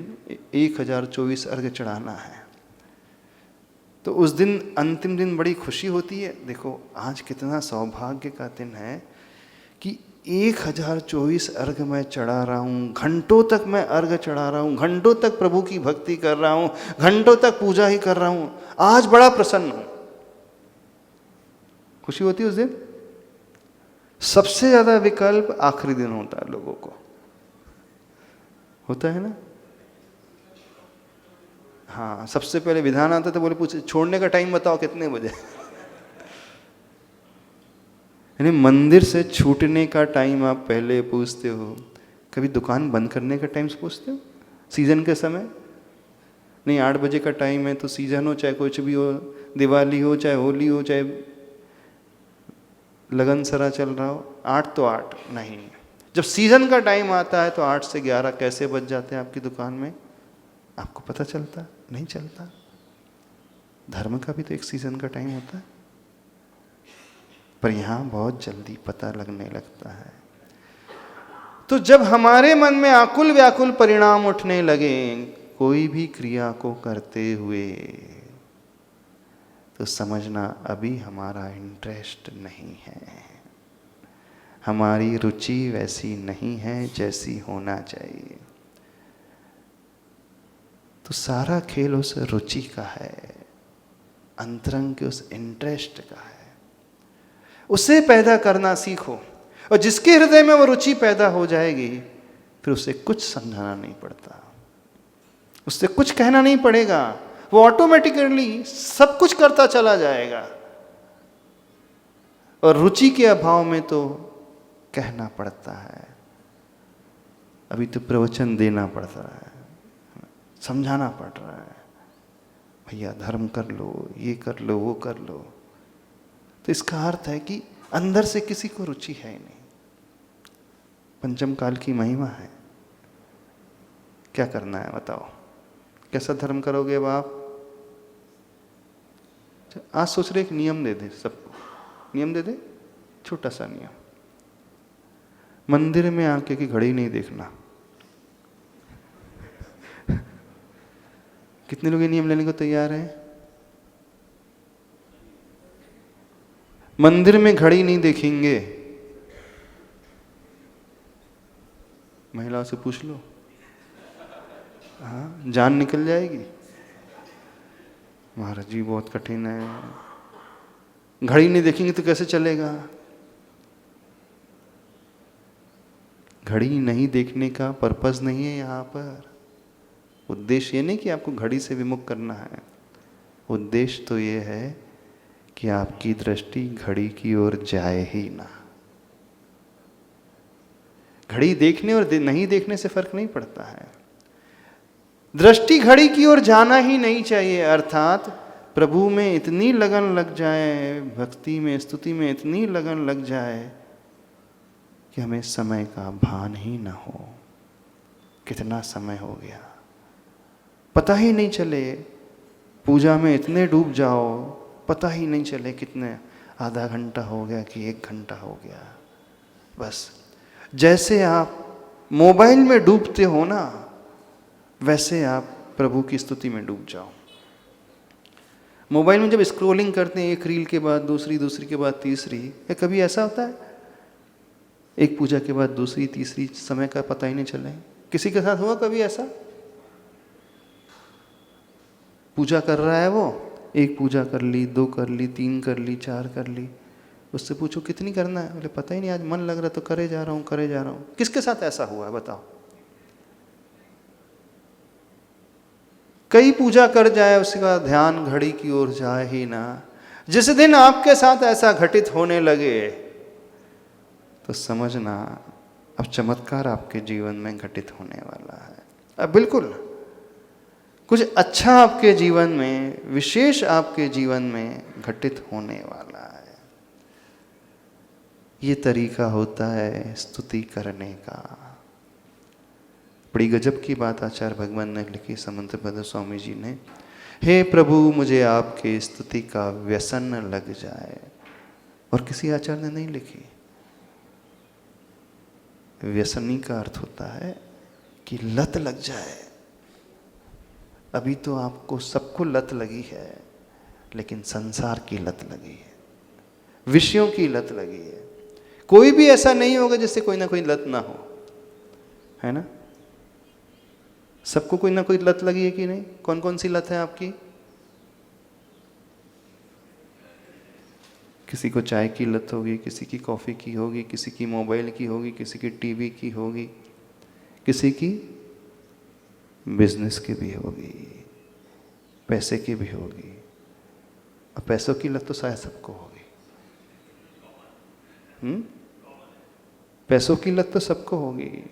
1024 अर्घ चढ़ाना है। तो उस दिन, अंतिम दिन बड़ी खुशी होती है। देखो आज कितना सौभाग्य का दिन है कि 1024 अर्घ मैं चढ़ा रहा हूँ, घंटों तक मैं अर्घ चढ़ा रहा हूँ, घंटों तक प्रभु की भक्ति कर रहा हूँ, घंटों तक पूजा ही कर रहा हूँ, आज बड़ा प्रसन्न हूँ। खुशी होती है उस दिन। सबसे ज्यादा विकल्प आखिरी दिन होता है लोगों को, होता है ना? हाँ, सबसे पहले विधान आता था, बोले पूछे छोड़ने का टाइम बताओ कितने बजे। यानी मंदिर से छूटने का टाइम आप पहले पूछते हो। कभी दुकान बंद करने का टाइम पूछते हो? सीजन के समय नहीं, 8 बजे का टाइम है तो सीजन हो चाहे कुछ भी हो, दिवाली हो चाहे होली हो चाहे लगन सरा चल रहा हो, 8 तो 8 नहीं। जब सीजन का टाइम आता है तो 8 से 11 कैसे बज जाते हैं आपकी दुकान में, आपको पता चलता? नहीं चलता। धर्म का भी तो एक सीजन का टाइम होता है, पर यहां बहुत जल्दी पता लगने लगता है। तो जब हमारे मन में आकुल व्याकुल परिणाम उठने लगे कोई भी क्रिया को करते हुए, तो समझना अभी हमारा इंटरेस्ट नहीं है, हमारी रुचि वैसी नहीं है जैसी होना चाहिए। तो सारा खेल उस रुचि का है, अंतरंग के उस इंटरेस्ट का है। उसे पैदा करना सीखो, और जिसके हृदय में वो रुचि पैदा हो जाएगी फिर उसे कुछ समझाना नहीं पड़ता, उससे कुछ कहना नहीं पड़ेगा, वो ऑटोमेटिकली सब कुछ करता चला जाएगा। और रुचि के अभाव में तो कहना पड़ता है। अभी तो प्रवचन देना पड़ रहा है, समझाना पड़ रहा है, भैया धर्म कर लो, ये कर लो, वो कर लो। तो इसका अर्थ है कि अंदर से किसी को रुचि है ही नहीं। पंचम काल की महिमा है, क्या करना है बताओ? कैसा धर्म करोगे अब आप? आज सोच रहे एक नियम दे दे सबको, नियम दे दे, छोटा सा नियम, मंदिर में आके की घड़ी नहीं देखना। कितने लोग ये नियम लेने को तैयार हैं? मंदिर में घड़ी नहीं देखेंगे। महिलाओं से पूछ लो, हाँ जान निकल जाएगी। महाराज जी बहुत कठिन है, घड़ी नहीं देखेंगे तो कैसे चलेगा? घड़ी नहीं देखने का पर्पस नहीं है यहाँ पर। उद्देश्य ये नहीं कि आपको घड़ी से विमुख करना है, उद्देश्य तो ये है कि आपकी दृष्टि घड़ी की ओर जाए ही ना। घड़ी देखने और नहीं देखने से फर्क नहीं पड़ता है, दृष्टि घड़ी की ओर जाना ही नहीं चाहिए। अर्थात प्रभु में इतनी लगन लग जाए, भक्ति में स्तुति में इतनी लगन लग जाए कि हमें समय का भान ही ना हो। कितना समय हो गया पता ही नहीं चले, पूजा में इतने डूब जाओ पता ही नहीं चले कितने, आधा घंटा हो गया कि 1 घंटा हो गया। बस जैसे आप मोबाइल में डूबते हो ना, वैसे आप प्रभु की स्तुति में डूब जाओ। मोबाइल में जब स्क्रॉलिंग करते हैं, एक रील के बाद दूसरी, दूसरी के बाद तीसरी, या कभी ऐसा होता है एक पूजा के बाद दूसरी तीसरी, समय का पता ही नहीं चले? किसी के साथ हुआ कभी ऐसा? पूजा कर रहा है वो, एक पूजा कर ली, 2 कर ली, 3 कर ली, 4 कर ली, उससे पूछो कितनी करना है? बोले पता ही नहीं, आज मन लग रहा तो करे जा रहा हूँ, करे जा रहा हूँ। किसके साथ ऐसा हुआ है बताओ? कई पूजा कर जाए, उसका ध्यान घड़ी की ओर जाए ही ना। जिस दिन आपके साथ ऐसा घटित होने लगे तो समझना अब चमत्कार आपके जीवन में घटित होने वाला है। अब बिल्कुल कुछ अच्छा आपके जीवन में, विशेष आपके जीवन में घटित होने वाला है। ये तरीका होता है स्तुति करने का। बड़ी गजब की बात आचार्य भगवान ने लिखी, समंतपद स्वामी जी ने, हे प्रभु मुझे आपके स्तुति का व्यसन लग जाए। और किसी आचार्य ने नहीं लिखी। व्यसनी का अर्थ होता है कि लत लग जाए। अभी तो आपको सबको लत लगी है, लेकिन संसार की लत लगी है, विषयों की लत लगी है। कोई भी ऐसा नहीं होगा जिससे कोई ना कोई लत ना हो, है ना? सबको कोई ना कोई लत लगी है कि नहीं? कौन कौन सी लत है आपकी? किसी को चाय की लत होगी, किसी की कॉफ़ी की होगी, किसी की मोबाइल की होगी, किसी की टीवी की होगी, किसी की बिजनेस की भी होगी, पैसे की भी होगी। और पैसों की लत तो शायद सबको होगी। पैसों की लत तो सबको होगी।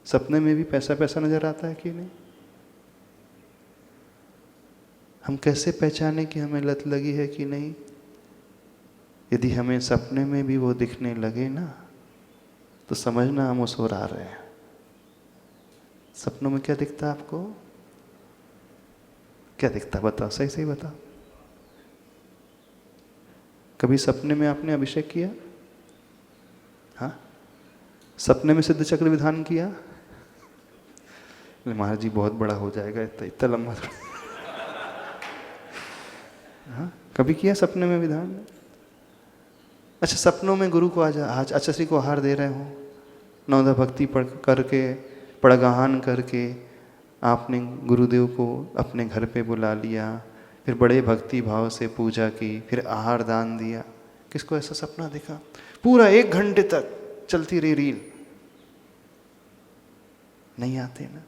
सपने में भी पैसा पैसा नजर आता है कि नहीं? हम कैसे पहचाने कि हमें लत लगी है कि नहीं? यदि हमें सपने में भी वो दिखने लगे ना, तो समझना हम उस ओर आ रहे हैं। सपनों में क्या दिखता है आपको? क्या दिखता बताओ, सही सही बताओ। कभी सपने में आपने अभिषेक किया? हाँ, सपने में सिद्ध चक्र विधान किया? महाराज जी बहुत बड़ा हो जाएगा, इतना लंबा। हाँ, कभी किया सपने में विधान? अच्छा, सपनों में गुरु को आज आचार्य को आहार दे रहे हो, नवदा भक्ति पढ़ करके, पड़गाहन करके आपने गुरुदेव को अपने घर पे बुला लिया, फिर बड़े भक्ति भाव से पूजा की, फिर आहार दान दिया। किसको ऐसा सपना दिखा? पूरा 1 घंटे तक चलती रही रील। नहीं आते ना?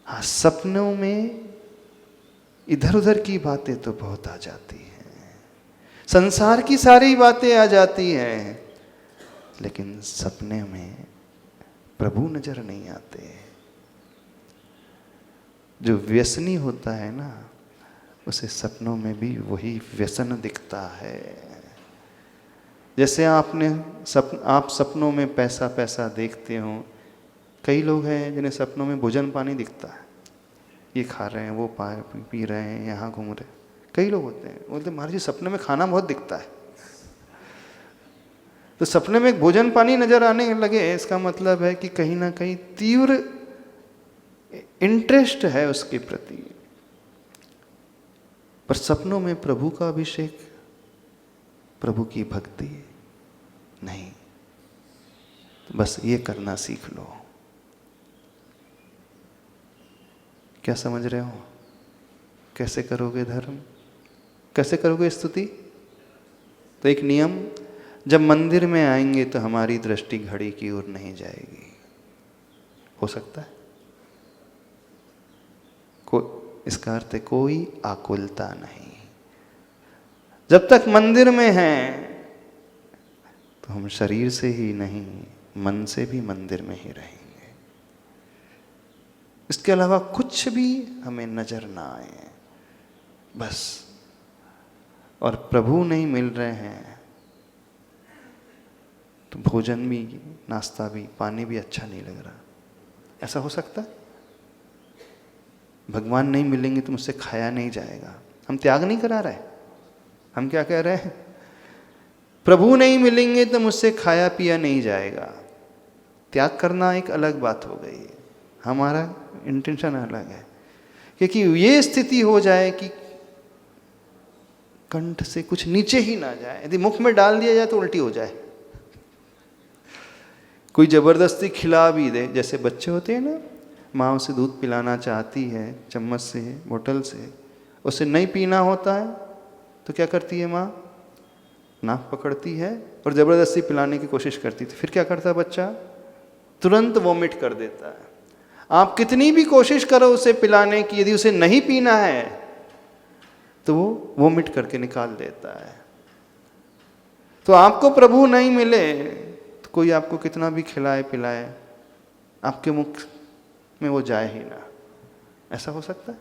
हाँ, सपनों में इधर उधर की बातें तो बहुत आ जाती हैं, संसार की सारी बातें आ जाती हैं, लेकिन सपने में प्रभु नजर नहीं आते। जो व्यसनी होता है ना, उसे सपनों में भी वही व्यसन दिखता है। जैसे आप सपनों में पैसा पैसा देखते हो। कई लोग हैं जिन्हें सपनों में भोजन पानी दिखता है, ये खा रहे हैं, वो पी रहे हैं, यहाँ घूम रहे हैं। कई लोग होते हैं बोलते महाराज जी सपने में खाना बहुत दिखता है। तो सपने में भोजन पानी नजर आने लगे, इसका मतलब है कि कहीं ना कहीं तीव्र इंटरेस्ट है उसके प्रति। पर सपनों में प्रभु का अभिषेक, प्रभु की भक्ति नहीं। तो बस ये करना सीख लो। क्या समझ रहे हो? कैसे करोगे धर्म, कैसे करोगे स्तुति? तो एक नियम, जब मंदिर में आएंगे तो हमारी दृष्टि घड़ी की ओर नहीं जाएगी। हो सकता है इसका अर्थ है कोई आकुलता नहीं। जब तक मंदिर में हैं तो हम शरीर से ही नहीं, मन से भी मंदिर में ही रहेंगे। इसके अलावा कुछ भी हमें नजर ना आए बस। और प्रभु नहीं मिल रहे हैं तो भोजन भी, नाश्ता भी, पानी भी अच्छा नहीं लग रहा। ऐसा हो सकता है? भगवान नहीं मिलेंगे तो मुझसे खाया नहीं जाएगा। हम त्याग नहीं करा रहे, हम क्या कह रहे हैं? प्रभु नहीं मिलेंगे तो मुझसे खाया पिया नहीं जाएगा। त्याग करना एक अलग बात हो गई है, हमारा इंटेंशन अलग है। क्योंकि ये स्थिति हो जाए कि कंठ से कुछ नीचे ही ना जाए, यदि मुख में डाल दिया जाए तो उल्टी हो जाए। कोई जबरदस्ती खिला भी दे, जैसे बच्चे होते हैं ना, माँ उसे दूध पिलाना चाहती है चम्मच से, बोतल से, उसे नहीं पीना होता है तो क्या करती है माँ? नाक पकड़ती है और ज़बरदस्ती पिलाने की कोशिश करती थी। फिर क्या करता है बच्चा? तुरंत वॉमिट कर देता है। आप कितनी भी कोशिश करो उसे पिलाने की, यदि उसे नहीं पीना है तो वो वॉमिट करके निकाल देता है। तो आपको प्रभु नहीं मिले तो कोई आपको कितना भी खिलाए पिलाए, आपके मुख में वो जाए ही ना। ऐसा हो सकता है?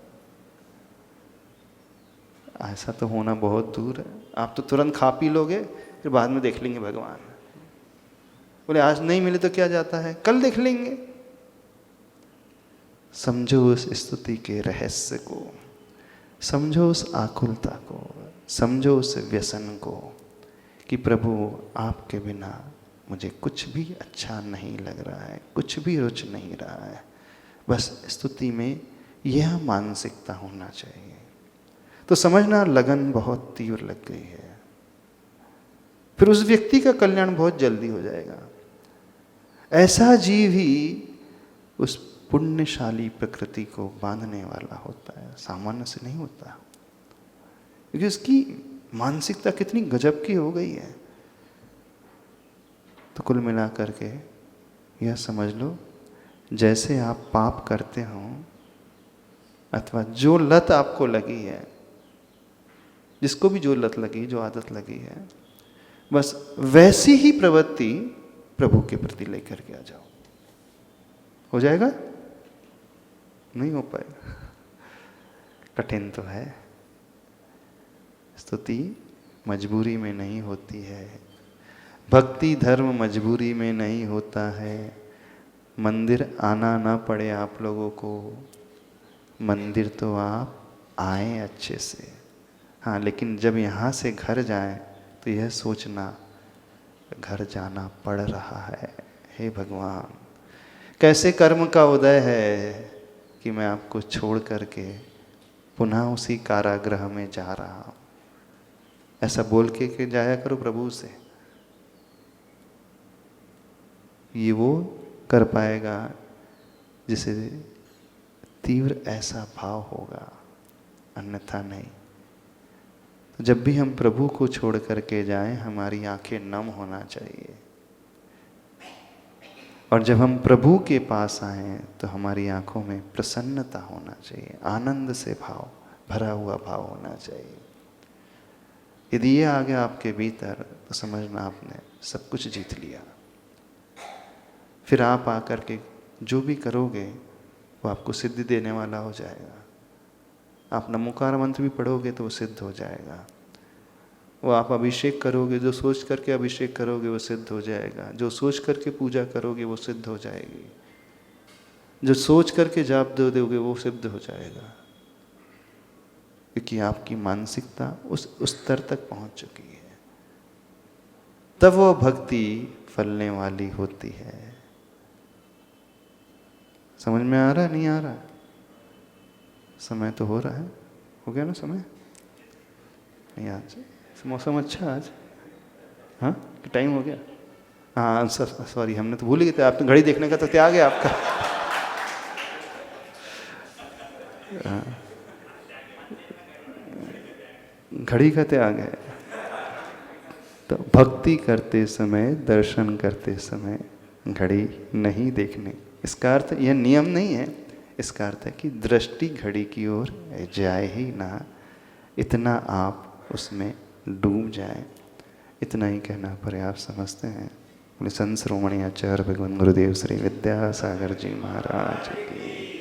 ऐसा तो होना बहुत दूर है। आप तो तुरंत खा पी लोगे, फिर बाद में देख लेंगे भगवान। बोले आज नहीं मिले तो क्या जाता है, कल देख लेंगे। समझो उस स्तुति के रहस्य को, समझो उस आकुलता को, समझो उस व्यसन को कि प्रभु आपके बिना मुझे कुछ भी अच्छा नहीं लग रहा है, कुछ भी रुच नहीं रहा है। बस स्तुति में यह मानसिकता होना चाहिए। तो समझना लगन बहुत तीव्र लग गई है, फिर उस व्यक्ति का कल्याण बहुत जल्दी हो जाएगा। ऐसा जीव ही उस पुण्यशाली प्रकृति को बांधने वाला होता है, सामान्य से नहीं होता। क्योंकि उसकी मानसिकता कितनी गजब की हो गई है। तो कुल मिला करके यह समझ लो, जैसे आप पाप करते हो अथवा जो लत आपको लगी है, जिसको भी जो लत लगी, जो आदत लगी है, बस वैसी ही प्रवृत्ति प्रभु के प्रति लेकर के आ जाओ। हो जाएगा? नहीं हो पाएगा, कठिन तो है। स्तुति मजबूरी में नहीं होती है, भक्ति धर्म मजबूरी में नहीं होता है। मंदिर आना ना पड़े आप लोगों को, मंदिर तो आप आए अच्छे से। हाँ, लेकिन जब यहाँ से घर जाएं तो यह सोचना घर जाना पड़ रहा है। हे भगवान, कैसे कर्म का उदय है कि मैं आपको छोड़ करके पुनः उसी कारागृह में जा रहा हूँ। ऐसा बोल के जाया करो प्रभु से। ये वो कर पाएगा जिसे तीव्र ऐसा भाव होगा, अन्यथा नहीं। तो जब भी हम प्रभु को छोड़ करके जाएं, हमारी आंखें नम होना चाहिए। और जब हम प्रभु के पास आएं तो हमारी आंखों में प्रसन्नता होना चाहिए, आनंद से भाव भरा हुआ भाव होना चाहिए। यदि ये आ गया आपके भीतर तो समझना आपने सब कुछ जीत लिया। फिर आप आकर के जो भी करोगे वो आपको सिद्धि देने वाला हो जाएगा। आप नमोकार मंत्र भी पढ़ोगे तो वो सिद्ध हो जाएगा। वो आप अभिषेक करोगे, जो सोच करके अभिषेक करोगे वो सिद्ध हो जाएगा। जो सोच करके पूजा करोगे वो सिद्ध हो जाएगी। जो सोच करके जाप दे दोगे वो सिद्ध हो जाएगा, क्योंकि आपकी मानसिकता उस स्तर तक पहुंच चुकी है। तब वो भक्ति फलने वाली होती है। समझ में आ रहा है नहीं आ रहा? समय तो हो रहा है, हो गया ना समय? नहीं आज मौसम अच्छा आज, हाँ टाइम हो गया? हाँ सॉरी, हमने तो भूल ही गए थे। आप तो घड़ी देखने का तो त्याग है आपका। घड़ी का त्याग है। तो भक्ति करते समय, दर्शन करते समय घड़ी नहीं देखने, इसका अर्थ यह नियम नहीं है। इसका अर्थ है कि दृष्टि घड़ी की ओर जाए ही ना, इतना आप उसमें डूब जाए। इतना ही कहना पर्याप्त समझते हैं। बोले संत शिरोमणि आचार्य भगवान गुरुदेव श्री विद्यासागर जी महाराज की।